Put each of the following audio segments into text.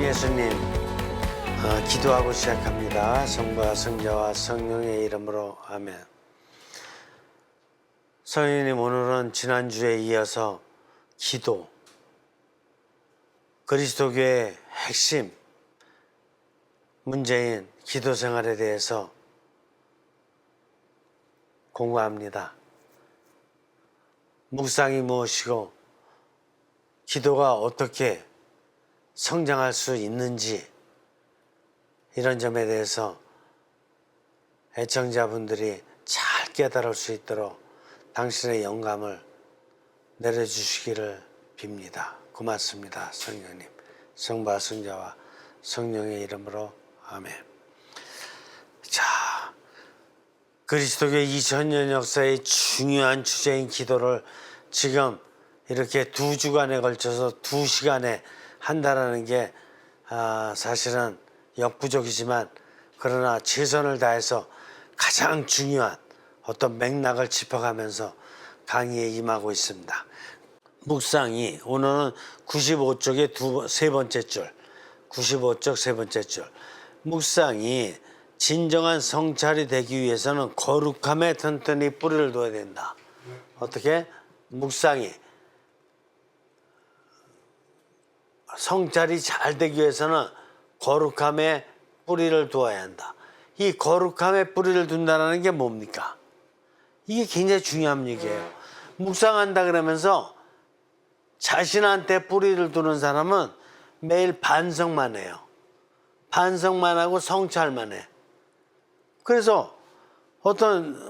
예수님, 기도하고 시작합니다. 성부와 성자와 성령의 이름으로 아멘. 성령님, 오늘은 지난주에 이어서 기도, 그리스도교의 핵심 문제인 기도 생활에 대해서 공부합니다. 묵상이 무엇이고 기도가 어떻게 성장할 수 있는지, 이런 점에 대해서 애청자분들이 잘 깨달을 수 있도록 당신의 영감을 내려주시기를 빕니다. 고맙습니다. 성령님, 성부와 성자와 성령의 이름으로 아멘. 자, 그리스도교 2000년 역사의 중요한 주제인 기도를 지금 이렇게 2주간에 걸쳐서 2시간에 한다라는 게 사실은 역부족이지만, 그러나 최선을 다해서 가장 중요한 어떤 맥락을 짚어가면서 강의에 임하고 있습니다. 묵상이 오늘은 95쪽의 세 번째 줄, 95쪽 세 번째 줄. 묵상이 진정한 성찰이 되기 위해서는 거룩함에 튼튼히 뿌리를 둬야 된다. 어떻게? 묵상이 성찰이 잘 되기 위해서는 거룩함에 뿌리를 두어야 한다. 이 거룩함에 뿌리를 둔다는 게 뭡니까? 이게 굉장히 중요한 얘기예요. 묵상한다 그러면서 자신한테 뿌리를 두는 사람은 매일 반성만 해요. 반성만 하고 성찰만 해. 그래서 어떤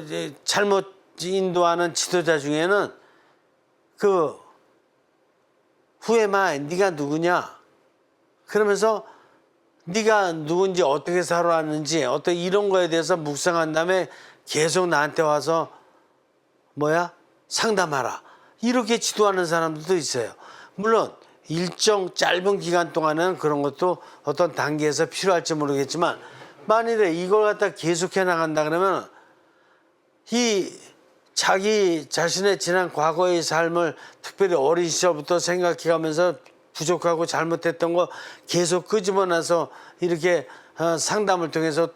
이제 잘못 인도하는 지도자 중에는 후에마, 네가 누구냐? 그러면서 네가 누군지 어떻게 살아왔는지 어떤 이런 거에 대해서 묵상한 다음에 계속 나한테 와서 상담하라. 이렇게 지도하는 사람들도 있어요. 물론 일정 짧은 기간 동안은 그런 것도 어떤 단계에서 필요할지 모르겠지만, 만일에 이걸 갖다 계속해 나간다 그러면 자기 자신의 지난 과거의 삶을 특별히 어린 시절부터 생각해가면서 부족하고 잘못했던 거 계속 끄집어내서 이렇게 상담을 통해서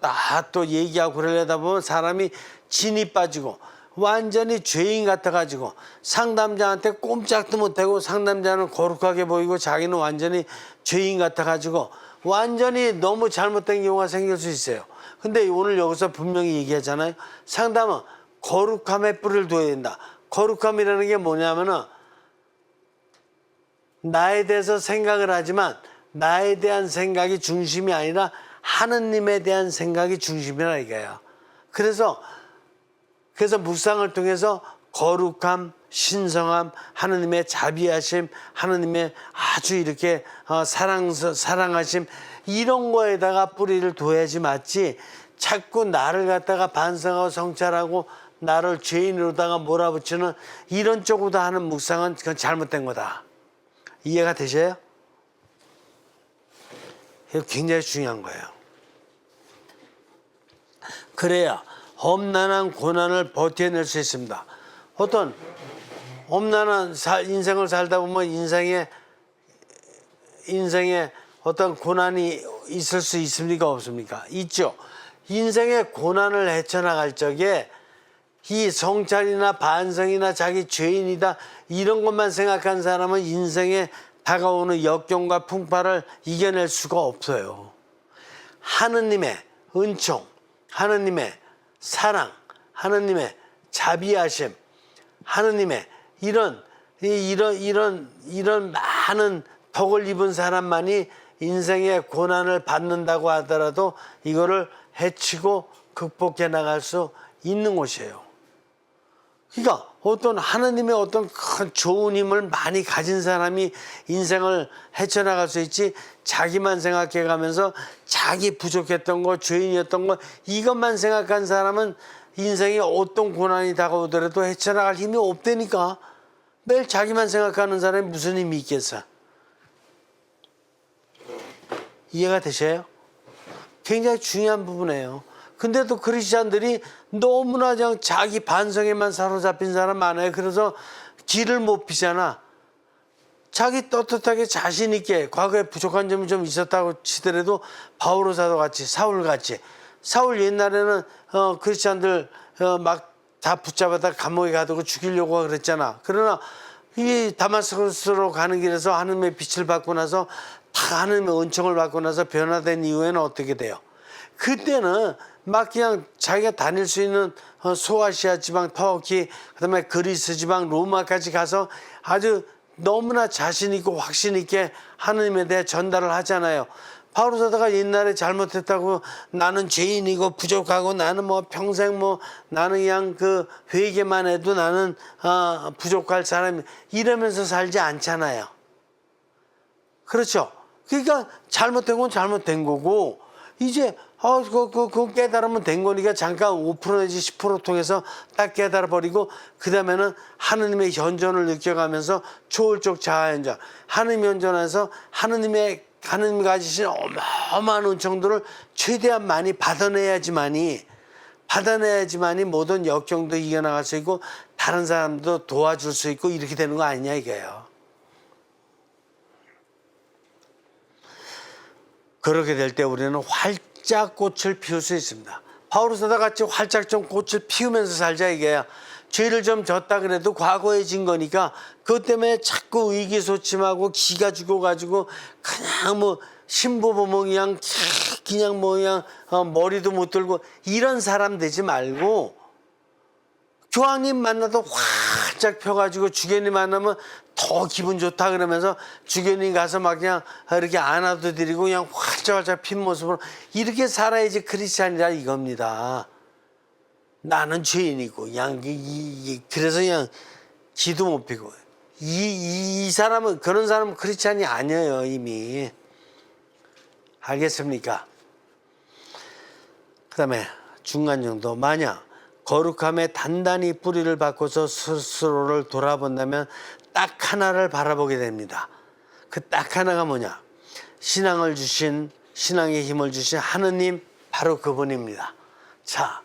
또 얘기하고 그러려다 보면 사람이 진이 빠지고 완전히 죄인 같아가지고 상담자한테 꼼짝도 못하고, 상담자는 거룩하게 보이고 자기는 완전히 죄인 같아가지고 완전히 너무 잘못된 경우가 생길 수 있어요. 근데 오늘 여기서 분명히 얘기하잖아요. 상담은 거룩함에 뿌리를 둬야 된다. 거룩함이라는 게 뭐냐면은 나에 대해서 생각을 하지만 나에 대한 생각이 중심이 아니라 하느님에 대한 생각이 중심이라 이거예요. 그래서 묵상을 통해서 거룩함, 신성함, 하느님의 자비하심, 하느님의 아주 이렇게 사랑하심, 이런 거에다가 뿌리를 둬야지 맞지, 자꾸 나를 갖다가 반성하고 성찰하고 나를 죄인으로다가 몰아붙이는 이런 쪽으로 하는 묵상은 그건 잘못된 거다. 이해가 되셔요? 이거 굉장히 중요한 거예요. 그래야 험난한 고난을 버텨낼 수 있습니다. 어떤 험난한 인생을 살다 보면 인생에 어떤 고난이 있을 수 있습니까? 없습니까? 있죠. 인생의 고난을 헤쳐나갈 적에 이 성찰이나 반성이나 자기 죄인이다 이런 것만 생각한 사람은 인생에 다가오는 역경과 풍파를 이겨낼 수가 없어요. 하느님의 은총, 하느님의 사랑, 하느님의 자비하심, 하느님의 이런 많은 덕을 입은 사람만이 인생의 고난을 받는다고 하더라도 이거를 헤치고 극복해 나갈 수 있는 곳이에요. 그러니까 어떤 하느님의 어떤 큰 좋은 힘을 많이 가진 사람이 인생을 헤쳐나갈 수 있지, 자기만 생각해 가면서 자기 부족했던 거, 죄인이었던 거 이것만 생각한 사람은 인생에 어떤 고난이 다가오더라도 헤쳐나갈 힘이 없다니까. 매일 자기만 생각하는 사람이 무슨 힘이 있겠어. 이해가 되셔요? 굉장히 중요한 부분이에요. 근데도 크리스찬들이 너무나 그냥 자기 반성에만 사로잡힌 사람 많아요. 그래서 길을 못 피잖아. 자기 떳떳하게 자신 있게 과거에 부족한 점이 좀 있었다고 치더라도 바오로 사도 같이 사울 같이 사울 옛날에는 크리스찬들 막 다 붙잡아다 감옥에 가두고 죽이려고 그랬잖아. 그러나 이 다마스커스로 가는 길에서 하나님의 빛을 받고 나서 다 하나님의 은총을 받고 나서 변화된 이후에는 어떻게 돼요? 그때는 막 그냥 자기가 다닐 수 있는 소아시아 지방, 터키, 그다음에 그리스 지방, 로마까지 가서 아주 너무나 자신 있고 확신 있게 하나님에 대해 전달을 하잖아요. 바울 사도가 옛날에 잘못했다고 나는 죄인이고 부족하고 나는 뭐 평생 뭐 나는 그냥 그 회개만 해도 나는 부족할 사람이 이러면서 살지 않잖아요. 그렇죠. 그러니까 잘못된 건 잘못된 거고 이제 그거 깨달으면 된 거니까 잠깐 5% 내지 10% 통해서 딱 깨달아 버리고 그 다음에는 하느님의 현존을 느껴가면서 초월적 자아현존, 하느님 현존에서 하느님이 가지신 어마어마한 은총들을 최대한 많이 받아내야지만이 모든 역경도 이겨나갈 수 있고 다른 사람도 도와줄 수 있고 이렇게 되는 거 아니냐 이거예요. 그렇게 될 때 우리는 활짝 꽃을 피울 수 있습니다. 바울 사도 같이 활짝 좀 꽃을 피우면서 살자 이게야. 죄를 좀 졌다 그래도 과거에 진 거니까 그것 때문에 자꾸 의기소침하고 기가 죽어가지고 그냥 뭐 신보보모 그냥 뭐 그냥 머리도 못 들고 이런 사람 되지 말고 교황님 만나도 활짝 펴가지고 주교님 만나면 더 기분 좋다 그러면서 주교님 가서 막 그냥 이렇게 안아도 드리고 그냥 활짝 핀 모습으로 이렇게 살아야지 크리스찬이라 이겁니다. 나는 죄인이고 그냥 그래서 그냥 기도 못 피고 이 사람은 그런 사람은 크리스찬이 아니에요 이미. 알겠습니까? 그 다음에 중간 정도 만약 거룩함에 단단히 뿌리를 박고서 스스로를 돌아본다면 딱 하나를 바라보게 됩니다. 그 딱 하나가 뭐냐? 신앙의 힘을 주신 하느님 바로 그분입니다. 자,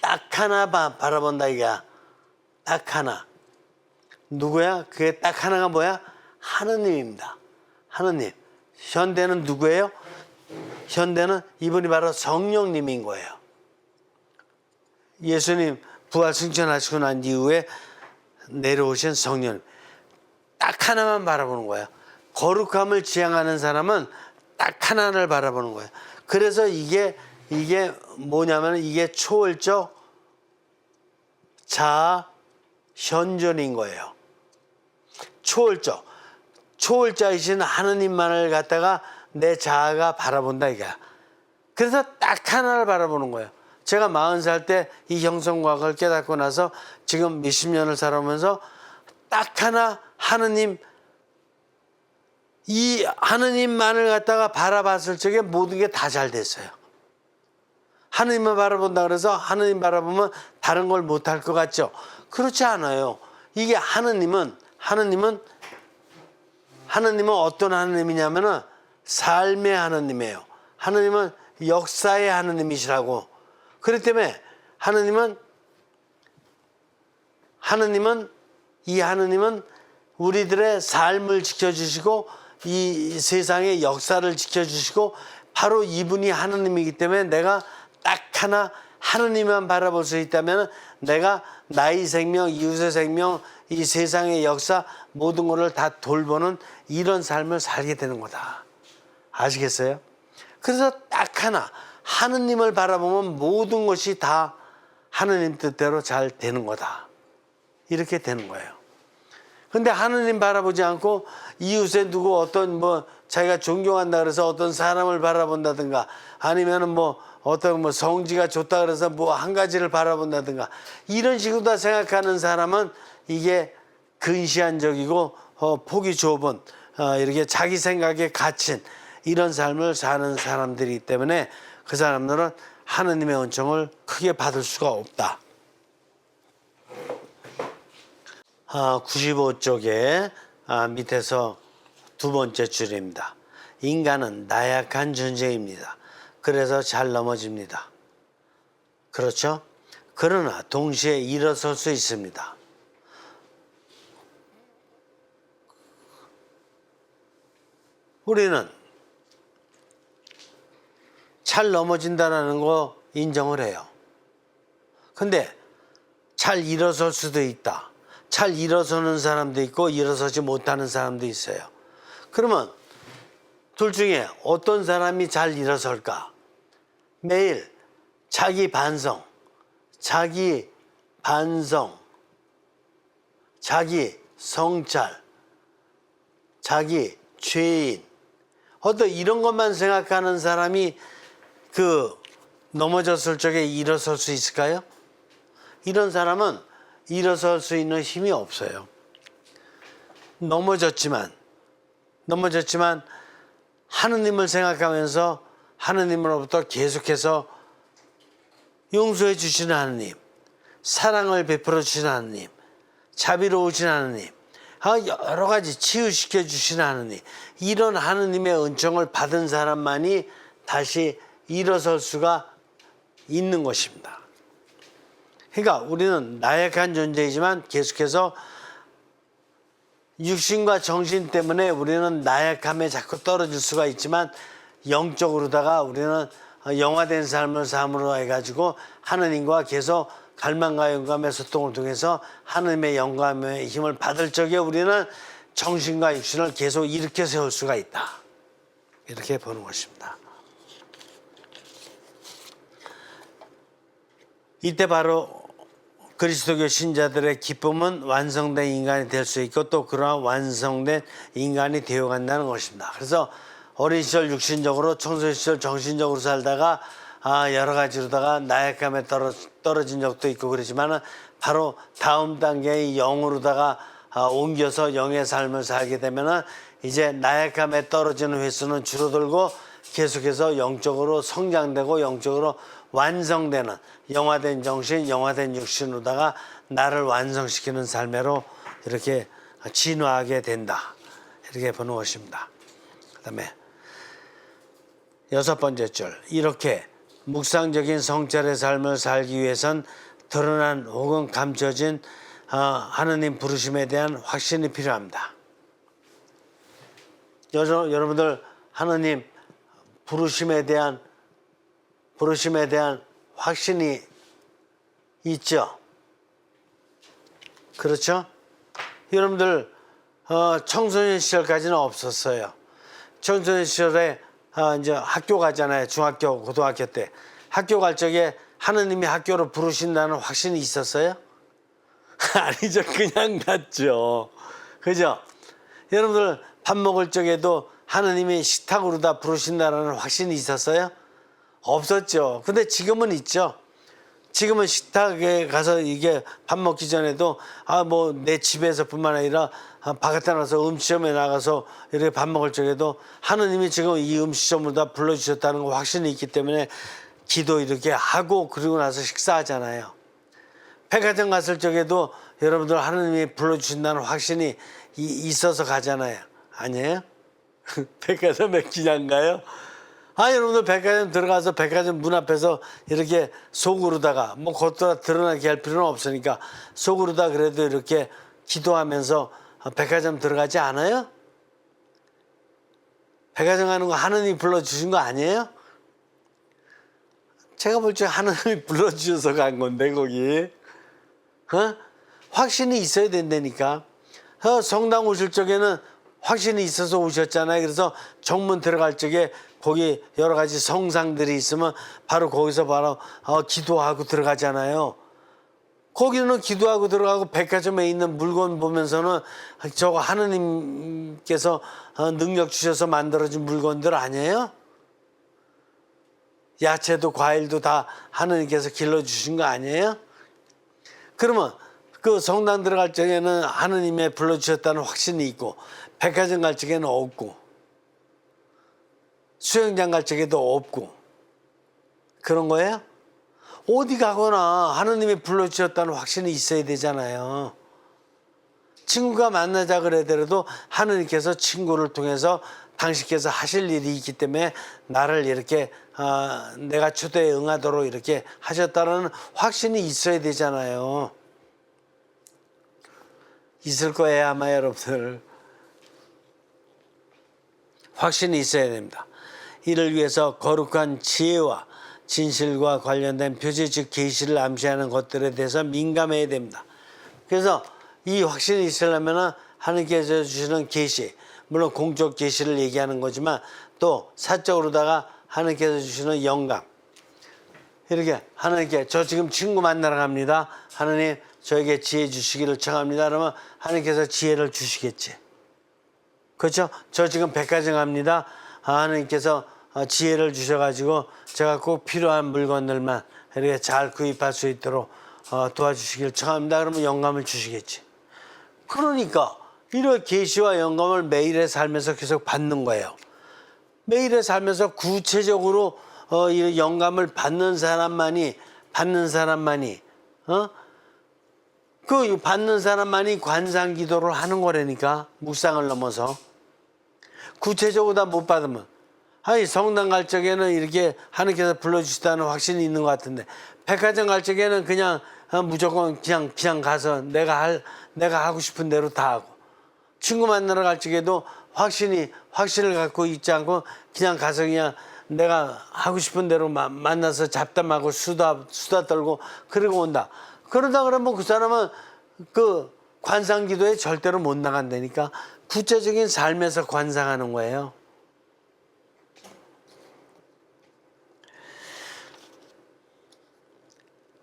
딱 하나 바라본다 이거야. 딱 하나. 누구야? 그게 딱 하나가 뭐야? 하느님입니다. 하느님. 현대는 누구예요? 현대는 이분이 바로 성령님인 거예요. 예수님 부활 승천하시고 난 이후에 내려오신 성령. 딱 하나만 바라보는 거예요. 거룩함을 지향하는 사람은 딱 하나를 바라보는 거예요. 그래서 이게 뭐냐면 이게 초월적 자아 현존인 거예요. 초월자이신 하느님만을 갖다가 내 자아가 바라본다 이거야. 그래서 딱 하나를 바라보는 거예요. 제가 40살 때 이 형성과학을 깨닫고 나서 지금 몇십 년을 살아오면서 딱 하나 하느님, 이 하느님만을 갖다가 바라봤을 적에 모든 게 다 잘 됐어요. 하느님만 바라본다 그래서 하느님 바라보면 다른 걸 못할 것 같죠? 그렇지 않아요. 이게 하느님은 어떤 하느님이냐면은 삶의 하느님이에요. 하느님은 역사의 하느님이시라고. 그렇기 때문에 하느님은 우리들의 삶을 지켜주시고 이 세상의 역사를 지켜주시고 바로 이분이 하느님이기 때문에 내가 딱 하나 하느님만 바라볼 수 있다면 내가 나의 생명, 이웃의 생명, 이 세상의 역사 모든 것을 다 돌보는 이런 삶을 살게 되는 거다. 아시겠어요? 그래서 딱 하나 하느님을 바라보면 모든 것이 다 하느님 뜻대로 잘 되는 거다. 이렇게 되는 거예요. 근데 하느님 바라보지 않고 이웃에 누구 어떤 뭐 자기가 존경한다 그래서 어떤 사람을 바라본다든가 아니면은 뭐 어떤 뭐 성지가 좋다 그래서 뭐 한 가지를 바라본다든가 이런 식으로 다 생각하는 사람은 이게 근시안적이고 폭이 좁은 이렇게 자기 생각에 갇힌 이런 삶을 사는 사람들이기 때문에 그 사람들은 하느님의 은총을 크게 받을 수가 없다. 95쪽에 밑에서 두 번째 줄입니다. 인간은 나약한 존재입니다. 그래서 잘 넘어집니다. 그렇죠? 그러나 동시에 일어설 수 있습니다. 우리는 잘 넘어진다는 거 인정을 해요. 근데 잘 일어설 수도 있다. 잘 일어서는 사람도 있고 일어서지 못하는 사람도 있어요. 그러면 둘 중에 어떤 사람이 잘 일어설까? 매일 자기 반성, 자기 성찰, 자기 죄인, 어떤 이런 것만 생각하는 사람이 그 넘어졌을 적에 일어설 수 있을까요? 이런 사람은 일어설 수 있는 힘이 없어요. 넘어졌지만 하느님을 생각하면서 하느님으로부터 계속해서 용서해 주시는 하느님, 사랑을 베풀어 주시는 하느님, 자비로우신 하느님, 여러 가지 치유시켜 주시는 하느님, 이런 하느님의 은총을 받은 사람만이 다시 일어설 수가 있는 것입니다. 그러니까 우리는 나약한 존재이지만 계속해서 육신과 정신 때문에 우리는 나약함에 자꾸 떨어질 수가 있지만 영적으로다가 우리는 영화된 삶을 삶으로 해가지고 하느님과 계속 갈망과 영감의 소통을 통해서 하느님의 영감의 힘을 받을 적에 우리는 정신과 육신을 계속 일으켜 세울 수가 있다. 이렇게 보는 것입니다. 이때 바로 그리스도교 신자들의 기쁨은 완성된 인간이 될 수 있고 또 그러한 완성된 인간이 되어간다는 것입니다. 그래서 어린 시절 육신적으로 청소년 시절 정신적으로 살다가 여러 가지로다가 나약함에 떨어진 적도 있고 그러지만 바로 다음 단계의 영으로다가 옮겨서 영의 삶을 살게 되면은 이제 나약함에 떨어지는 횟수는 줄어들고 계속해서 영적으로 성장되고 영적으로 완성되는 영화된 정신, 영화된 육신으로다가 나를 완성시키는 삶으로 이렇게 진화하게 된다. 이렇게 보는 것입니다. 그 다음에 6번째 줄, 이렇게 묵상적인 성찰의 삶을 살기 위해선 드러난 혹은 감춰진 하느님 부르심에 대한 확신이 필요합니다. 여러분들 하느님 부르심에 대한 확신이 있죠? 그렇죠? 여러분들 청소년 시절까지는 없었어요. 청소년 시절에 이제 학교 가잖아요. 중학교, 고등학교 때. 학교 갈 적에 하느님이 학교로 부르신다는 확신이 있었어요? 아니죠. 그냥 갔죠. 그죠? 여러분들 밥 먹을 적에도 하느님이 식탁으로 다 부르신다는 확신이 있었어요? 없었죠. 근데 지금은 있죠. 지금은 식탁에 가서 이게 밥 먹기 전에도 뭐 내 집에서뿐만 아니라 바깥에 나가서 음식점에 나가서 이렇게 밥 먹을 적에도 하느님이 지금 이 음식점으로 다 불러주셨다는 거 확신이 있기 때문에 기도 이렇게 하고 그리고 나서 식사하잖아요. 백화점 갔을 적에도 여러분들 하느님이 불러주신다는 확신이 있어서 가잖아요. 아니에요? 백화점에 그냥 가요? 여러분들 백화점 들어가서 백화점 문 앞에서 이렇게 속으로다가 뭐 겉으로 드러나게 할 필요는 없으니까 속으로다 그래도 이렇게 기도하면서 백화점 들어가지 않아요? 백화점 가는 거 하느님이 불러주신 거 아니에요? 제가 볼 때 하느님이 불러주셔서 간 건데 거기 확신이 있어야 된다니까. 성당 오실 적에는 확신이 있어서 오셨잖아요. 그래서 정문 들어갈 적에 거기 여러 가지 성상들이 있으면 바로 거기서 바로 기도하고 들어가잖아요. 거기는 기도하고 들어가고 백화점에 있는 물건 보면서는 저거 하느님께서 능력 주셔서 만들어진 물건들 아니에요? 야채도 과일도 다 하느님께서 길러주신 거 아니에요? 그러면 그 성당 들어갈 적에는 하느님의 불러주셨다는 확신이 있고 백화점 갈 적에는 없고 수영장 갈 적에도 없고 그런 거예요? 어디 가거나 하느님이 불러주셨다는 확신이 있어야 되잖아요. 친구가 만나자 그러더라도 하느님께서 친구를 통해서 당신께서 하실 일이 있기 때문에 나를 이렇게 내가 초대에 응하도록 이렇게 하셨다는 확신이 있어야 되잖아요. 있을 거예요 아마 여러분들. 확신이 있어야 됩니다. 이를 위해서 거룩한 지혜와 진실과 관련된 표지 즉 계시를 암시하는 것들에 대해서 민감해야 됩니다. 그래서 이 확신이 있으려면 하나님께서 주시는 계시, 물론 공적 계시를 얘기하는 거지만 또 사적으로다가 하나님께서 주시는 영감, 이렇게 하나님께 저 지금 친구 만나러 갑니다. 하나님 저에게 지혜 주시기를 청합니다. 그러면 하나님께서 지혜를 주시겠지. 그렇죠? 저 지금 백화점 갑니다. 하나님께서 지혜를 주셔가지고 제가 꼭 필요한 물건들만 이렇게 잘 구입할 수 있도록 도와주시기를 청합니다. 그러면 영감을 주시겠지. 그러니까 이런 계시와 영감을 매일의 삶에서 계속 받는 거예요. 매일의 삶에서 구체적으로 이 영감을 받는 사람만이 그 받는 사람만이 관상 기도를 하는 거라니까. 묵상을 넘어서 구체적으로 다 못 받으면, 아니 성당 갈 적에는 이렇게 하나님께서 불러주시다는 확신이 있는 것 같은데 백화점 갈 적에는 그냥 무조건 그냥 가서 내가 하고 싶은 대로 다 하고, 친구 만나러 갈 적에도 확신을 갖고 있지 않고 그냥 가서 그냥 내가 하고 싶은 대로 만나서 잡담하고 수다 떨고 그러고 온다. 그러다 그러면 그 사람은 그 관상 기도에 절대로 못 나간다니까. 구체적인 삶에서 관상하는 거예요.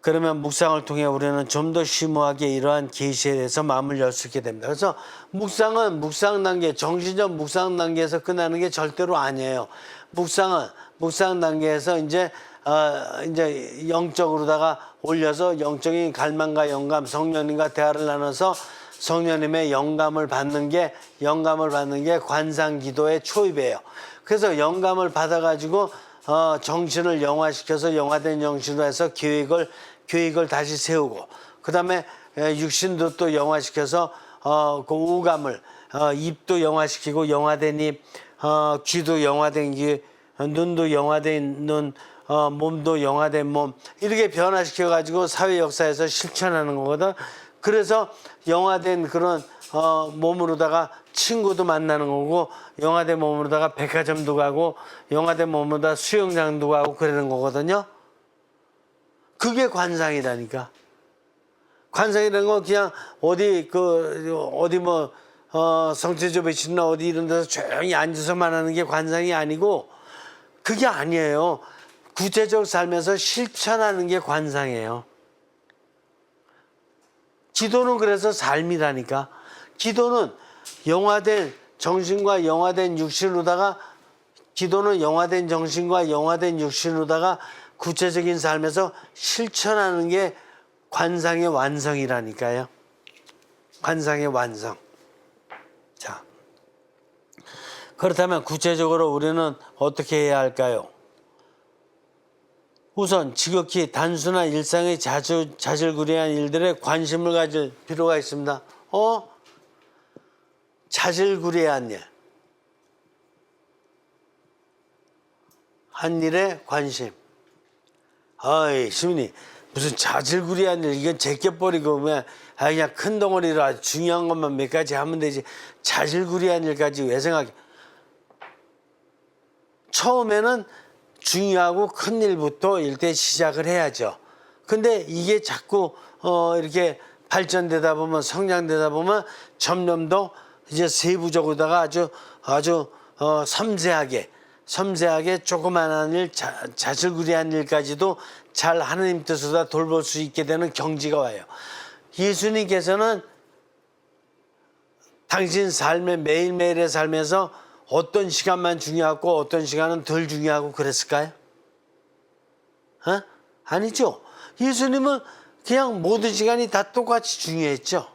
그러면 묵상을 통해 우리는 좀 더 심오하게 이러한 계시에 대해서 마음을 열 수 있게 됩니다. 그래서 묵상은 묵상 단계, 정신적 묵상 단계에서 끝나는 게 절대로 아니에요. 묵상은 묵상 단계에서 이제 영적으로다가 올려서 영적인 갈망과 영감, 성령님과 대화를 나눠서 성령님의 영감을 받는 게 관상 기도의 초입이에요. 그래서 영감을 받아가지고 정신을 영화시켜서 영화된 정신으로 해서 계획을 다시 세우고, 그 다음에 육신도 또 영화시켜서 그 오감을 입도 영화시키고 영화된 입, 귀도 영화된 귀, 눈도 영화된 눈, 몸도 영화된 몸, 이렇게 변화시켜 가지고 사회 역사에서 실천하는 거거든. 그래서 영화된 그런 몸으로다가 친구도 만나는 거고, 영화된 몸으로다가 백화점도 가고, 영화된 몸으로다가 수영장도 가고 그러는 거거든요. 그게 관상이라니까. 관상이라는 건 그냥 성체조 배치나 어디 이런 데서 조용히 앉아서만 하는 게 관상이 아니고, 그게 아니에요. 구체적 삶에서 실천하는 게 관상이에요. 기도는 그래서 삶이라니까. 기도는 영화된 정신과 영화된 육신으로다가, 기도는 영화된 정신과 영화된 육신으로다가 구체적인 삶에서 실천하는 게 관상의 완성이라니까요. 관상의 완성. 자, 그렇다면 구체적으로 우리는 어떻게 해야 할까요? 우선 지극히 단순한 일상의 자질구레한 일들에 관심을 가질 필요가 있습니다. 자질구레한 일, 한 일에 관심. 아이 시민이 무슨 자질구레한 일, 이건 제껴버리고 그냥 큰 덩어리로 아주 중요한 것만 몇 가지 하면 되지 자질구레한 일까지 왜 생각해. 처음에는 중요하고 큰 일부터 일단 시작을 해야죠. 근데 이게 자꾸 이렇게 발전되다 보면, 성장되다 보면 점점 더 이제 세부적으로다가 아주 섬세하게 조그만한 일, 자질구레한 일까지도 잘 하나님 뜻으로 돌볼 수 있게 되는 경지가 와요. 예수님께서는 당신 삶의 매일매일의 삶에서 어떤 시간만 중요하고 어떤 시간은 덜 중요하고 그랬을까요? 아니죠. 예수님은 그냥 모든 시간이 다 똑같이 중요했죠.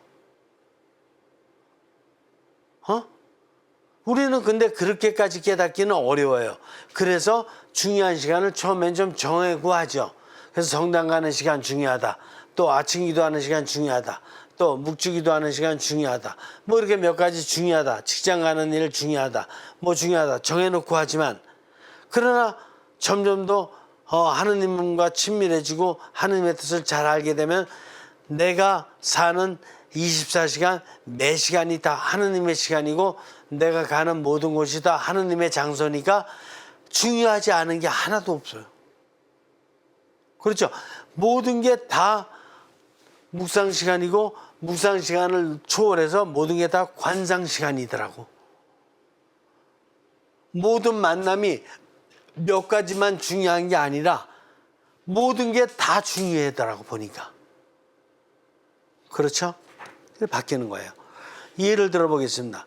우리는 근데 그렇게까지 깨닫기는 어려워요. 그래서 중요한 시간을 처음엔 좀 정하고 하죠. 그래서 성당 가는 시간 중요하다. 또 아침 기도하는 시간 중요하다. 또 묵주기도 하는 시간 중요하다. 뭐 이렇게 몇 가지 중요하다. 직장 가는 일 중요하다. 뭐 중요하다. 정해놓고 하지만, 그러나 점점 더 하느님과 친밀해지고 하느님의 뜻을 잘 알게 되면 내가 사는 24시간 매 시간이 다 하느님의 시간이고 내가 가는 모든 곳이 다 하느님의 장소니까 중요하지 않은 게 하나도 없어요. 그렇죠? 모든 게 다 묵상 시간이고 묵상 시간을 초월해서 모든 게 다 관상 시간이더라고. 모든 만남이 몇 가지만 중요한 게 아니라 모든 게 다 중요하더라고 보니까. 그렇죠? 바뀌는 거예요. 예를 들어 보겠습니다.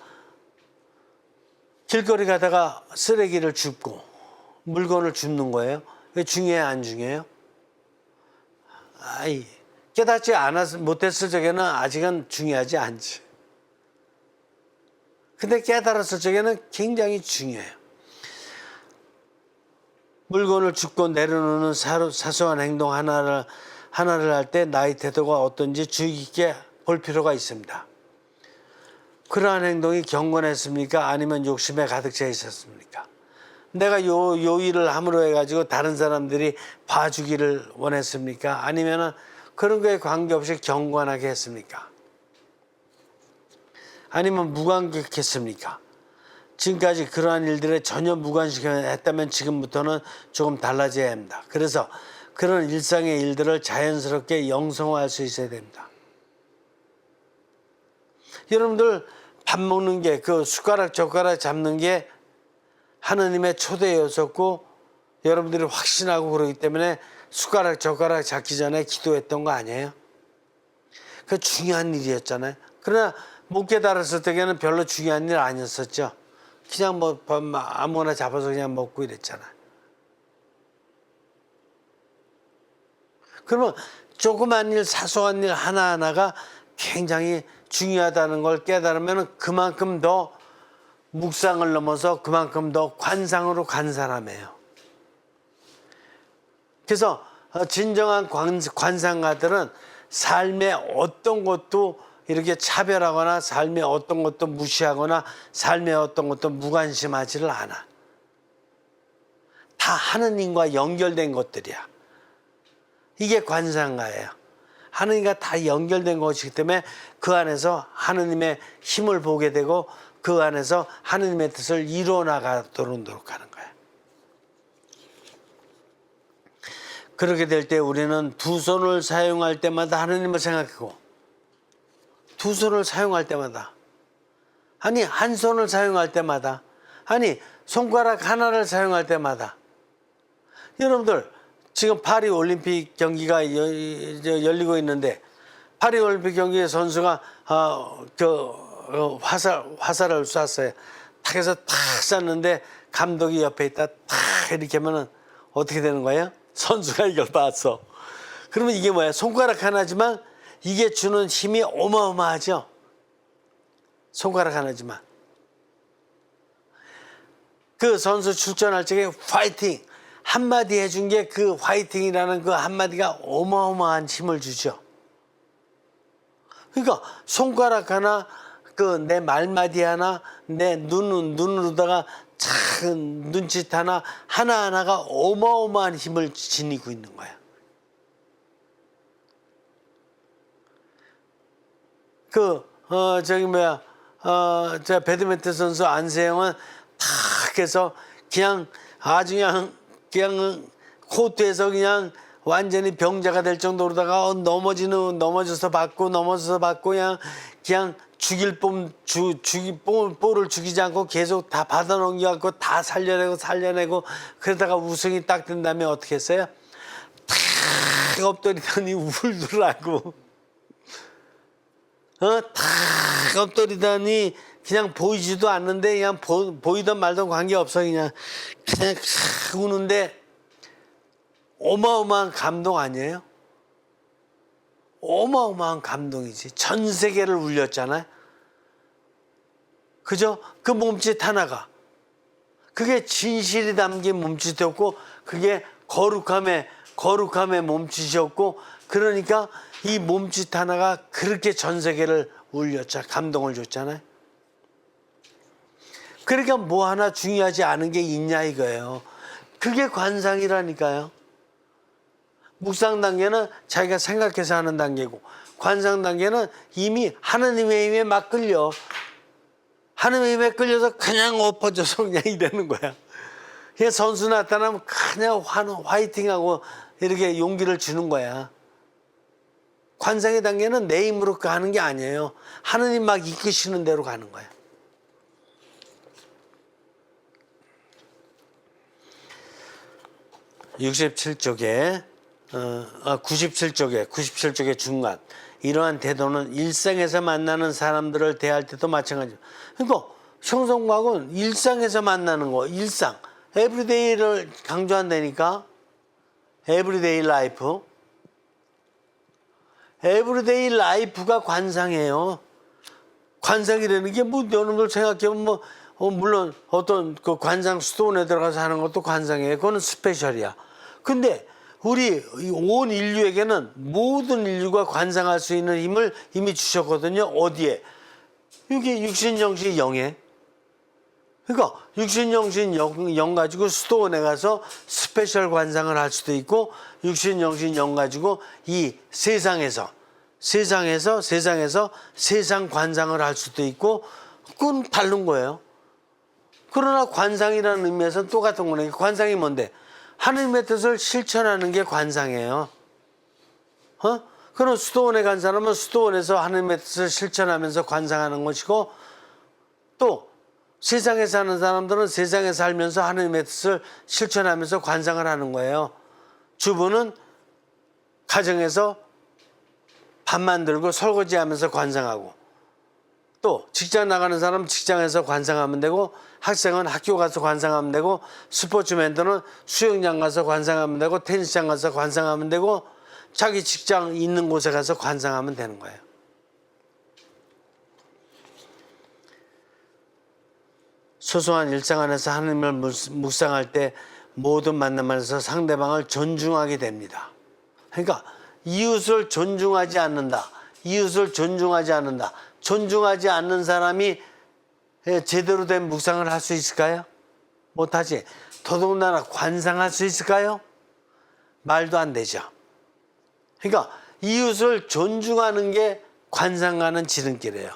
길거리 가다가 쓰레기를 줍고 물건을 줍는 거예요. 왜 중요해 안 중요해요? 아이, 깨닫지 못했을 적에는 아직은 중요하지 않지. 근데 깨달았을 적에는 굉장히 중요해요. 물건을 줍고 내려놓는 사소한 행동 하나를 할 때 나의 태도가 어떤지 주의 깊게 볼 필요가 있습니다. 그러한 행동이 경건했습니까? 아니면 욕심에 가득 차 있었습니까? 내가 요 일을 함으로 해가지고 다른 사람들이 봐주기를 원했습니까? 아니면 그런 거에 관계없이 경건하게 했습니까? 아니면 무관객했습니까? 지금까지 그러한 일들에 전혀 무관심했다면 지금부터는 조금 달라져야 합니다. 그래서 그런 일상의 일들을 자연스럽게 영성화할 수 있어야 됩니다. 여러분들 밥 먹는 게 그 숟가락 젓가락 잡는 게 하느님의 초대였었고 여러분들이 확신하고 그러기 때문에 숟가락 젓가락 잡기 전에 기도했던 거 아니에요? 그 중요한 일이었잖아요. 그러나 못 깨달았을 때에는 별로 중요한 일 아니었었죠. 그냥 뭐 아무거나 잡아서 그냥 먹고 이랬잖아요. 그러면 조그만 일, 사소한 일 하나하나가 굉장히 중요하다는 걸 깨달으면 그만큼 더 묵상을 넘어서 그만큼 더 관상으로 간 사람이에요. 그래서 진정한 관상가들은 삶의 어떤 것도 이렇게 차별하거나 삶의 어떤 것도 무시하거나 삶의 어떤 것도 무관심하지를 않아. 다 하느님과 연결된 것들이야. 이게 관상가예요. 하느님과 다 연결된 것이기 때문에 그 안에서 하느님의 힘을 보게 되고 그 안에서 하느님의 뜻을 이루어 나가도록 노력하는 거예요. 그렇게 될 때 우리는 두 손을 사용할 때마다 하느님을 생각하고 두 손을 사용할 때마다 아니 한 손을 사용할 때마다 아니 손가락 하나를 사용할 때마다 여러분들 지금 파리 올림픽 경기가 열리고 있는데 파리 올림픽 경기의 선수가 화살을 쐈어요. 탁 해서 탁 쐈는데 감독이 옆에 있다 탁 이렇게 하면은 어떻게 되는 거예요? 선수가 이걸 봤어. 그러면 이게 뭐야? 손가락 하나지만 이게 주는 힘이 어마어마하죠. 손가락 하나지만. 그 선수 출전할 적에 파이팅 한마디 해준 게 그 화이팅이라는 그 한마디가 어마어마한 힘을 주죠. 그러니까 손가락 하나, 그 내 말마디 하나, 내 눈으로다가 작은 눈짓 하나하나가 어마어마한 힘을 지니고 있는 거야. 저 배드민턴 선수 안세영은 탁 해서 그냥 아주 그냥 코트에서 그냥 완전히 병자가 될 정도로다가 넘어져서 받고 그냥 볼을 죽이지 않고 계속 다 받아 넘겨갖고 다 살려내고 그러다가 우승이 딱 된 다음에 어떻게 했어요? 탁 엎드리더니 울더라고. 탁 엎드리더니 그냥 보이지도 않는데 그냥 보이던 말던 관계없어 그냥 우는데 어마어마한 감동 아니에요? 어마어마한 감동이지. 전 세계를 울렸잖아요. 그죠? 그 몸짓 하나가 그게 진실이 담긴 몸짓이었고 그게 거룩함의 몸짓이었고 그러니까 이 몸짓 하나가 그렇게 전 세계를 울렸잖아. 감동을 줬잖아요. 그러니까 뭐 하나 중요하지 않은 게 있냐 이거예요. 그게 관상이라니까요. 묵상 단계는 자기가 생각해서 하는 단계고 관상 단계는 이미 하느님의 힘에 막 끌려 하나님의 힘에 끌려서 그냥 엎어져서 그냥 이러는 거야. 그냥 선수 나타나면 그냥 화이팅하고 이렇게 용기를 주는 거야. 관상의 단계는 내 힘으로 가는 게 아니에요. 하느님 막 이끄시는 대로 가는 거야. (97쪽에) 97쪽의 중간. 이러한 태도는 일상에서 만나는 사람들을 대할 때도 마찬가지예요. 그러니까 형성과학은 일상에서 만나는 거, 일상, 에브리데이를 강조한다니까. 에브리데이 라이프. 에브리데이 라이프가 관상이에요. 관상이라는 게 뭐 여러분들 생각해보면 물론 어떤 그 관상 수도원에 들어가서 하는 것도 관상이에요. 그거는 스페셜이야. 근데 우리 온 인류에게는 모든 인류가 관상할 수 있는 힘을 이미 주셨거든요. 어디에? 여기 육신정신 영에. 그러니까 육신정신 영 가지고 수도원에 가서 스페셜 관상을 할 수도 있고, 육신정신 영 가지고 이 세상에서 세상 관상을 할 수도 있고, 그건 다른 거예요. 그러나 관상이라는 의미에서는 똑같은 거네. 관상이 뭔데? 하느님의 뜻을 실천하는 게 관상이에요. 그럼 수도원에 간 사람은 수도원에서 하느님의 뜻을 실천하면서 관상하는 것이고, 또 세상에 사는 사람들은 세상에 살면서 하느님의 뜻을 실천하면서 관상을 하는 거예요. 주부는 가정에서 밥 만들고 설거지하면서 관상하고, 또 직장 나가는 사람은 직장에서 관상하면 되고, 학생은 학교 가서 관상하면 되고, 스포츠맨들은 수영장 가서 관상하면 되고, 테니스장 가서 관상하면 되고, 자기 직장 있는 곳에 가서 관상하면 되는 거예요. 소소한 일상 안에서 하나님을 묵상할 때 모든 만남에서 상대방을 존중하게 됩니다. 그러니까 이웃을 존중하지 않는다. 존중하지 않는 사람이 제대로 된 묵상을 할 수 있을까요? 못하지. 더더군다나 관상할 수 있을까요? 말도 안 되죠. 그러니까 이웃을 존중하는 게 관상가는 지름길이에요.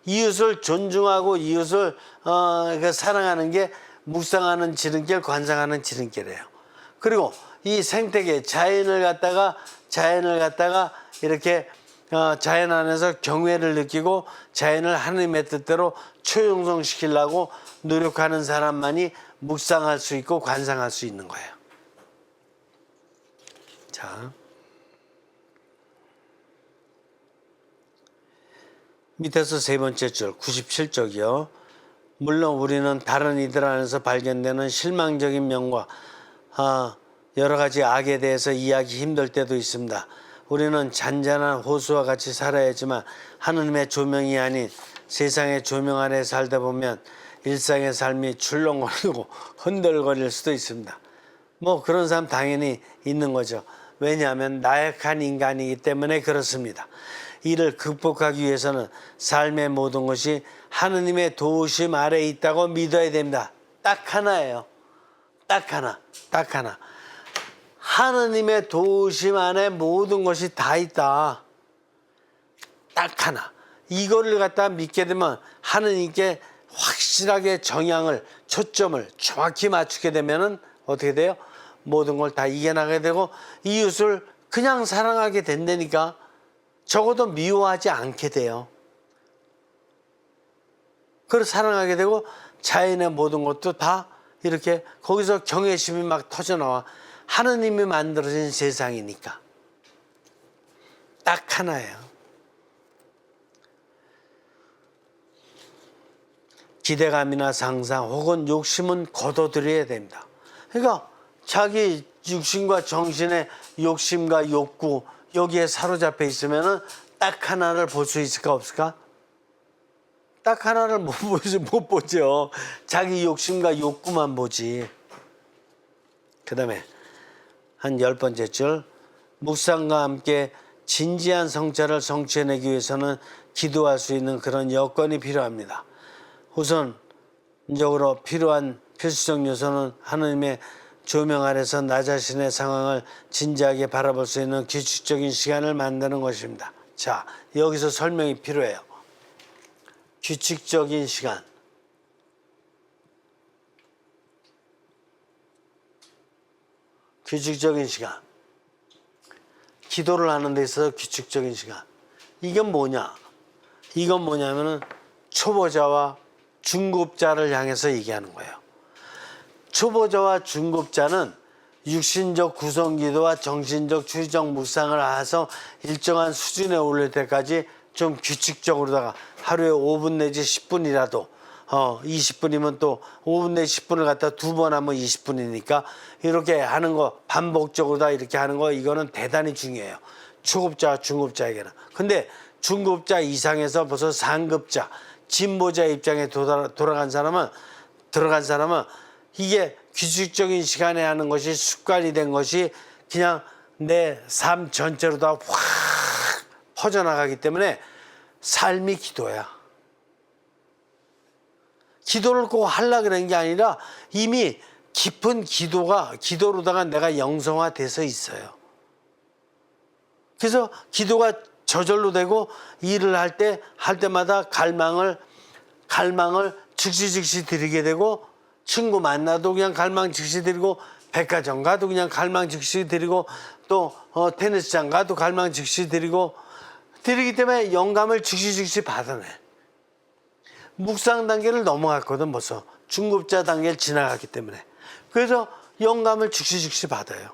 이웃을 존중하고 이웃을 사랑하는 게 묵상하는 지름길, 관상하는 지름길이에요. 그리고 이 생태계 자연을 갖다가 이렇게 자연 안에서 경외를 느끼고 자연을 하나님의 뜻대로 초용성시키려고 노력하는 사람만이 묵상할 수 있고 관상할 수 있는 거예요. 자, 밑에서 세 번째 줄 97쪽이요. 물론 우리는 다른 이들 안에서 발견되는 실망적인 면과 여러 가지 악에 대해서 이해하기 힘들 때도 있습니다. 우리는 잔잔한 호수와 같이 살아야지만 하느님의 조명이 아닌 세상의 조명 아래 살다 보면 일상의 삶이 출렁거리고 흔들거릴 수도 있습니다. 뭐 그런 사람 당연히 있는 거죠. 왜냐하면 나약한 인간이기 때문에 그렇습니다. 이를 극복하기 위해서는 삶의 모든 것이 하느님의 도우심 아래에 있다고 믿어야 됩니다. 딱 하나예요. 딱 하나. 하느님의 도우심 안에 모든 것이 다 있다. 딱 하나. 이거를 갖다 믿게 되면 하느님께 확실하게 초점을 정확히 맞추게 되면은 어떻게 돼요? 모든 걸 다 이겨나가게 되고 이웃을 그냥 사랑하게 된다니까. 적어도 미워하지 않게 돼요. 그걸 사랑하게 되고 자연의 모든 것도 다 이렇게 거기서 경외심이 막 터져나와. 하느님이 만들어진 세상이니까. 딱 하나예요. 기대감이나 상상 혹은 욕심은 거둬들여야 됩니다. 그러니까 자기 육신과 정신의 욕심과 욕구 여기에 사로잡혀 있으면은 딱 하나를 볼 수 있을까 없을까? 딱 하나를 못 보죠. 자기 욕심과 욕구만 보지. 그 다음에 한 10번째 줄 묵상과 함께 진지한 성취해내기 위해서는 기도할 수 있는 그런 여건이 필요합니다. 우선적으로 필요한 필수적 요소는 하느님의 조명 아래서 나 자신의 상황을 진지하게 바라볼 수 있는 규칙적인 시간을 만드는 것입니다. 자, 여기서 설명이 필요해요. 규칙적인 시간. 규칙적인 시간. 기도를 하는 데 있어서 규칙적인 시간. 이건 뭐냐? 이건 뭐냐면은 초보자와 중급자를 향해서 얘기하는 거예요. 초보자와 중급자는 육신적 구성기도와 정신적 추리적 묵상을 해서 일정한 수준에 오를 때까지 좀 규칙적으로다가 하루에 5분 내지 10분이라도 20분이면 또 5분 내지 10분을 갖다 두 번 하면 20분이니까 이렇게 하는 거 반복적으로 다 이렇게 하는 거 이거는 대단히 중요해요. 초급자, 중급자에게는. 근데 중급자 이상에서 벌써 상급자, 진보자 입장에 들어간 사람은 이게 규칙적인 시간에 하는 것이 습관이 된 것이 그냥 내 삶 전체로 다 확 퍼져나가기 때문에 삶이 기도야. 기도를 꼭 하려고 그런 게 아니라 이미 깊은 기도로다가 내가 영성화돼서 있어요. 그래서 기도가 저절로 되고 일을 할 때마다 갈망을 즉시 드리게 되고 친구 만나도 그냥 갈망 즉시 드리고 백화점 가도 그냥 갈망 즉시 드리고 또 테니스장 가도 갈망 즉시 드리기 때문에 영감을 즉시 받아내. 묵상 단계를 넘어갔거든 벌써. 중급자 단계를 지나갔기 때문에. 그래서 영감을 즉시 받아요.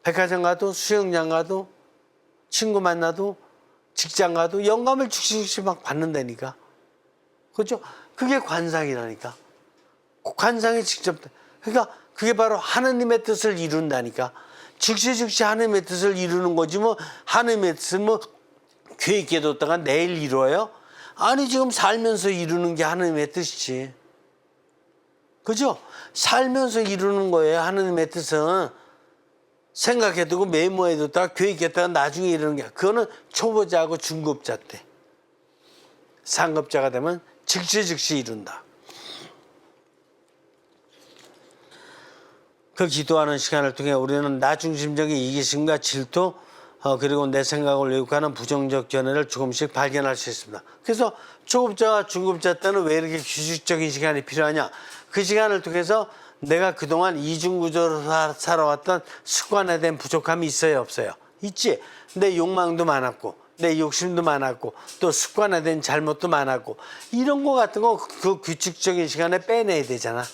백화점 가도 수영장 가도 친구 만나도 직장 가도 영감을 즉시 막 받는다니까. 그렇죠? 그게 관상이라니까. 관상이 직접. 그러니까 그게 바로 하느님의 뜻을 이룬다니까. 즉시 하느님의 뜻을 이루는 거지 뭐 하느님의 뜻을 뭐 계획해 뒀다가 내일 이루어요? 아니 지금 살면서 이루는 게 하느님의 뜻이지. 그죠? 살면서 이루는 거예요. 하느님의 뜻은. 생각해두고 메모해뒀다가 계획했다가 나중에 이루는 게 그거는 초보자하고 중급자 때. 상급자가 되면 즉시 이룬다. 그 기도하는 시간을 통해 우리는 나 중심적인 이기심과 질투 그리고 내 생각을 왜곡하는 부정적 견해를 조금씩 발견할 수 있습니다. 그래서 초급자와 중급자 때는 왜 이렇게 규칙적인 시간이 필요하냐. 그 시간을 통해서 내가 그동안 이중구조로 살아왔던 습관에 대한 부족함이 있어요 없어요? 있지. 내 욕망도 많았고 내 욕심도 많았고 또 습관에 대한 잘못도 많았고 이런 거 같은 거 그 규칙적인 시간에 빼내야 되잖아.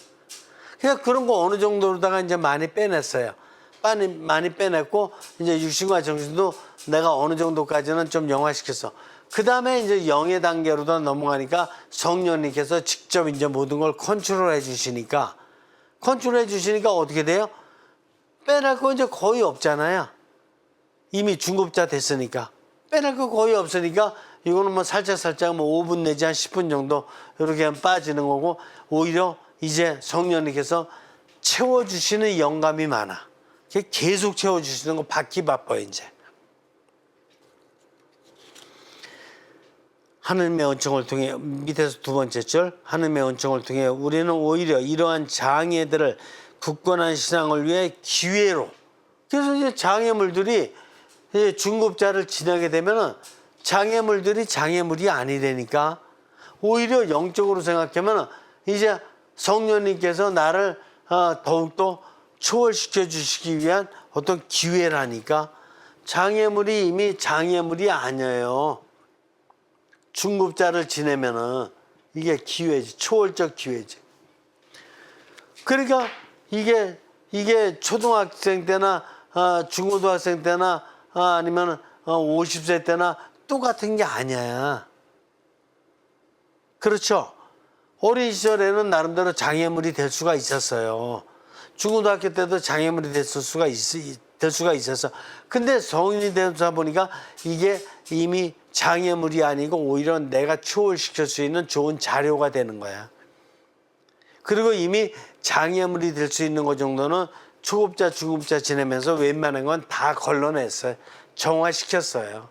그러니까 그런 거 어느 정도로다가 이제 많이 빼냈어요. 많이 빼냈고 이제 육신과 정신도 내가 어느 정도까지는 좀 영화시켰어. 그 다음에 이제 영의 단계로도 넘어가니까 성령님께서 직접 이제 모든 걸 컨트롤해 주시니까 어떻게 돼요? 빼낼 거 이제 거의 없잖아요. 이미 중급자 됐으니까. 빼낼 거 거의 없으니까 이거는 뭐 살짝 뭐 5분 내지 한 10분 정도 이렇게 빠지는 거고 오히려 이제 성령님께서 채워주시는 영감이 많아. 계속 채워주시는 거 받기 바빠요 이제. 하느님의 은총을 통해 밑에서 두 번째 절 하느님의 은총을 통해 우리는 오히려 이러한 장애들을 굳건한 신앙을 위해 기회로 그래서 이제 장애물들이 이제 중급자를 지나게 되면은 장애물들이 장애물이 아니되니까 오히려 영적으로 생각하면은 이제 성령님께서 나를 더욱더 초월시켜 주시기 위한 어떤 기회라니까 장애물이 이미 장애물이 아니에요. 중급자를 지내면은 이게 기회지. 초월적 기회지. 그러니까 이게 초등학생 때나 중고등학생 때나 아니면 50세 때나 똑같은 게 아니야. 그렇죠? 어린 시절에는 나름대로 장애물이 될 수가 있었어요. 중고등학교 때도 장애물이 될 수가 있었어. 근데 성인이 되다 보니까 이게 이미 장애물이 아니고 오히려 내가 초월시킬 수 있는 좋은 자료가 되는 거야. 그리고 이미 장애물이 될 수 있는 것 정도는 초급자, 중급자 지내면서 웬만한 건 다 걸러냈어요. 정화시켰어요.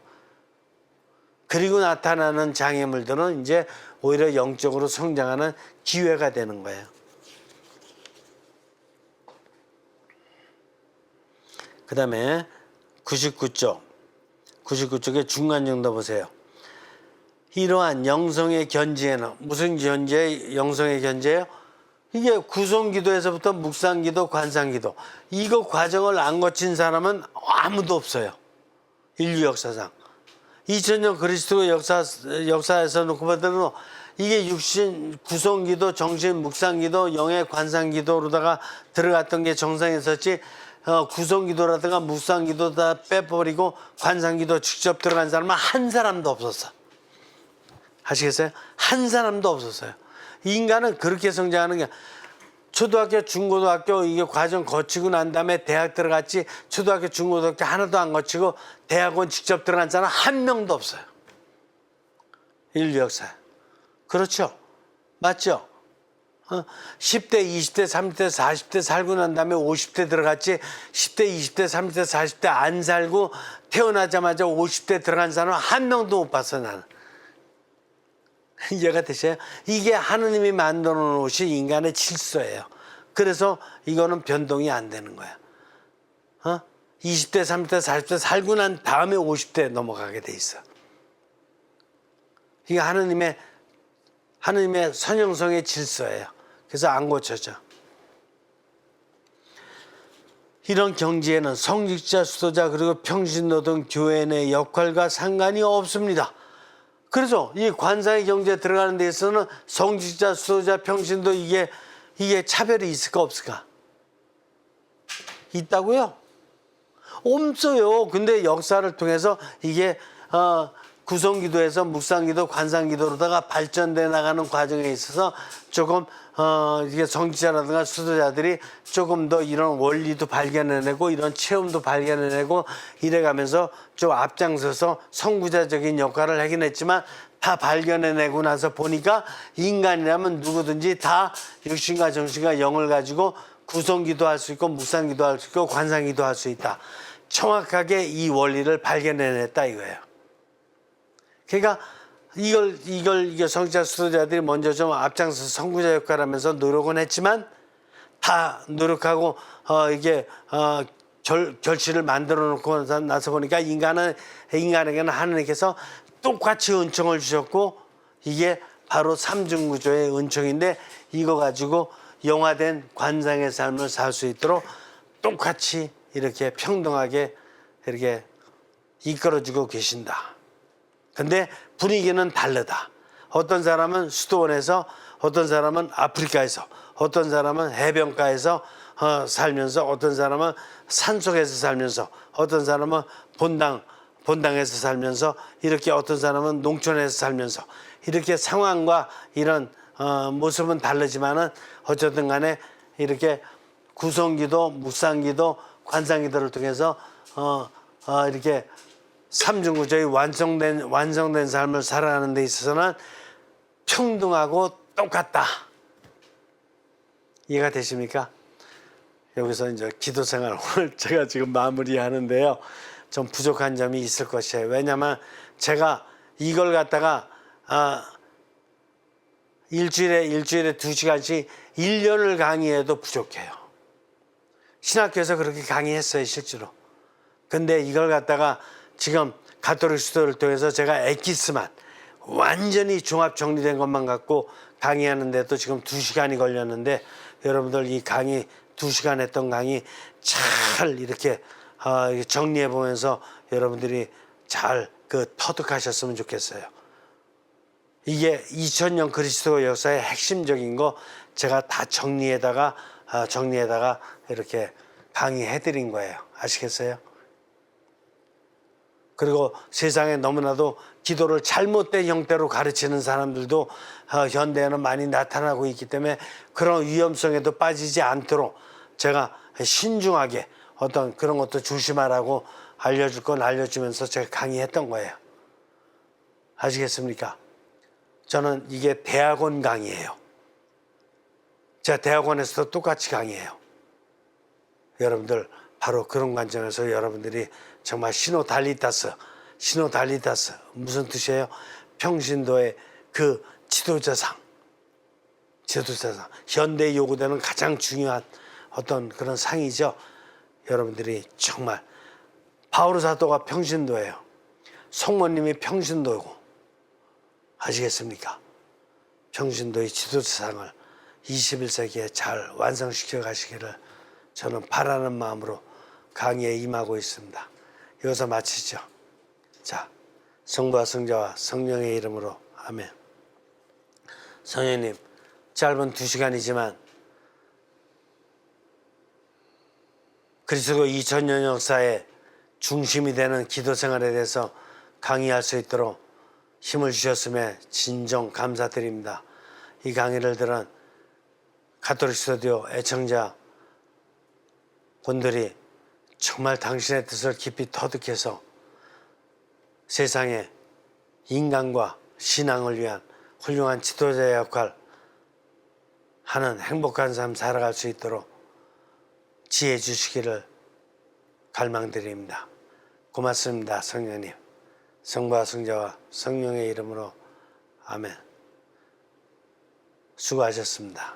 그리고 나타나는 장애물들은 이제 오히려 영적으로 성장하는 기회가 되는 거예요. 그 다음에 99쪽의 중간 정도 보세요. 이러한 영성의 견지에는 무슨 견지에 영성의 견지예요? 이게 구성기도에서부터 묵상기도, 관상기도 이거 과정을 안 거친 사람은 아무도 없어요. 인류 역사상 2000년 그리스도 역사에서 놓고 봐도 이게 육신 구성기도, 정신 묵상기도, 영의 관상기도로다가 들어갔던 게 정상이었었지. 구성기도라든가 묵상기도 다 빼버리고 관상기도 직접 들어간 사람은 한 사람도 없었어. 아시겠어요? 한 사람도 없었어요. 인간은 그렇게 성장하는 게 초등학교, 중고등학교 이게 과정 거치고 난 다음에 대학 들어갔지. 초등학교, 중고등학교 하나도 안 거치고 대학원 직접 들어간 사람 한 명도 없어요. 인류 역사에. 그렇죠? 맞죠? 10대, 20대, 30대, 40대 살고 난 다음에 50대 들어갔지. 10대, 20대, 30대, 40대 안 살고 태어나자마자 50대 들어간 사람 한 명도 못 봤어 나는. 이해가 되세요? 이게 하느님이 만들어 놓으신 인간의 질서예요. 그래서 이거는 변동이 안 되는 거야. 20대, 30대, 40대 살고 난 다음에 50대 넘어가게 돼 있어. 이게 하느님의 선형성의 질서예요. 그래서 안 고쳐져. 이런 경지에는 성직자, 수도자 그리고 평신도 등 교회 내 역할과 상관이 없습니다. 그래서 이 관상의 경지에 들어가는 데 있어서는 성직자, 수도자, 평신도 이게 차별이 있을까 없을까? 있다고요? 없어요. 근데 역사를 통해서 이게 구성기도에서 묵상기도, 관상기도로다가 발전돼 나가는 과정에 있어서 조금 이게 성직자라든가 수도자들이 조금 더 이런 원리도 발견해내고 이런 체험도 발견해내고 이래가면서 좀 앞장서서 선구자적인 역할을 하긴 했지만 다 발견해내고 나서 보니까 인간이라면 누구든지 다 육신과 정신과 영을 가지고 구성기도 할 수 있고 묵상기도 할 수 있고 관상기도 할 수 있다. 정확하게 이 원리를 발견해냈다 이거예요. 그러니까 이걸 성직자 수도자들이 먼저 좀 앞장서서 선구자 역할을 하면서 노력은 했지만 다 노력하고 결실을 만들어 놓고 나서 보니까 인간에게는 하느님께서 똑같이 은총을 주셨고 이게 바로 삼중구조의 은총인데 이거 가지고 영화된 관상의 삶을 살 수 있도록 똑같이 이렇게 평등하게 이렇게 이끌어주고 계신다. 근데 분위기는 다르다. 어떤 사람은 수도원에서, 어떤 사람은 아프리카에서, 어떤 사람은 해변가에서 살면서, 어떤 사람은 산속에서 살면서, 어떤 사람은 본당에서 살면서, 이렇게 어떤 사람은 농촌에서 살면서 이렇게 상황과 이런 모습은 다르지만은 어쨌든 간에 이렇게 구성기도, 묵상기도, 관상기도를 통해서 이렇게 삼중구조의 완성된 삶을 살아가는 데 있어서는 평등하고 똑같다. 이해가 되십니까? 여기서 이제 기도 생활 오늘 제가 지금 마무리하는데요. 좀 부족한 점이 있을 것이에요. 왜냐하면 제가 이걸 갖다가 일주일에 2시간씩 1년을 강의해도 부족해요. 신학교에서 그렇게 강의했어요, 실제로. 근데 이걸 갖다가 지금 가톨릭 수도를 통해서 제가 엑기스만 완전히 종합 정리된 것만 갖고 강의하는데도 지금 2시간이 걸렸는데 여러분들 이 강의 2시간 했던 강의 잘 이렇게 정리해 보면서 여러분들이 잘 터득하셨으면 좋겠어요. 이게 2000년 그리스도 역사의 핵심적인 거 제가 다 정리에다가 이렇게 강의해 드린 거예요. 아시겠어요? 그리고 세상에 너무나도 기도를 잘못된 형태로 가르치는 사람들도 현대에는 많이 나타나고 있기 때문에 그런 위험성에도 빠지지 않도록 제가 신중하게 어떤 그런 것도 조심하라고 알려줄 건 알려주면서 제가 강의했던 거예요. 아시겠습니까? 저는 이게 대학원 강의예요. 제가 대학원에서도 똑같이 강의해요. 여러분들 바로 그런 관점에서 여러분들이 정말 시노달리타스 무슨 뜻이에요? 평신도의 그 지도자상 현대에 요구되는 가장 중요한 어떤 그런 상이죠. 여러분들이 정말 바오로 사도가 평신도예요. 성모님이 평신도고 아시겠습니까? 평신도의 지도자상을 21세기에 잘 완성시켜 가시기를 저는 바라는 마음으로 강의에 임하고 있습니다. 여기서 마치죠. 자, 성부와 성자와 성령의 이름으로 아멘. 성령님, 짧은 2시간이지만 그리스도 2000년 역사의 중심이 되는 기도 생활에 대해서 강의할 수 있도록 힘을 주셨음에 진정 감사드립니다. 이 강의를 들은 가톨릭 스튜디오 애청자 분들이 정말 당신의 뜻을 깊이 터득해서 세상에 인간과 신앙을 위한 훌륭한 지도자의 역할 하는 행복한 삶 살아갈 수 있도록 지혜 주시기를 갈망드립니다. 고맙습니다. 성령님. 성부와 성자와 성령의 이름으로 아멘. 수고하셨습니다.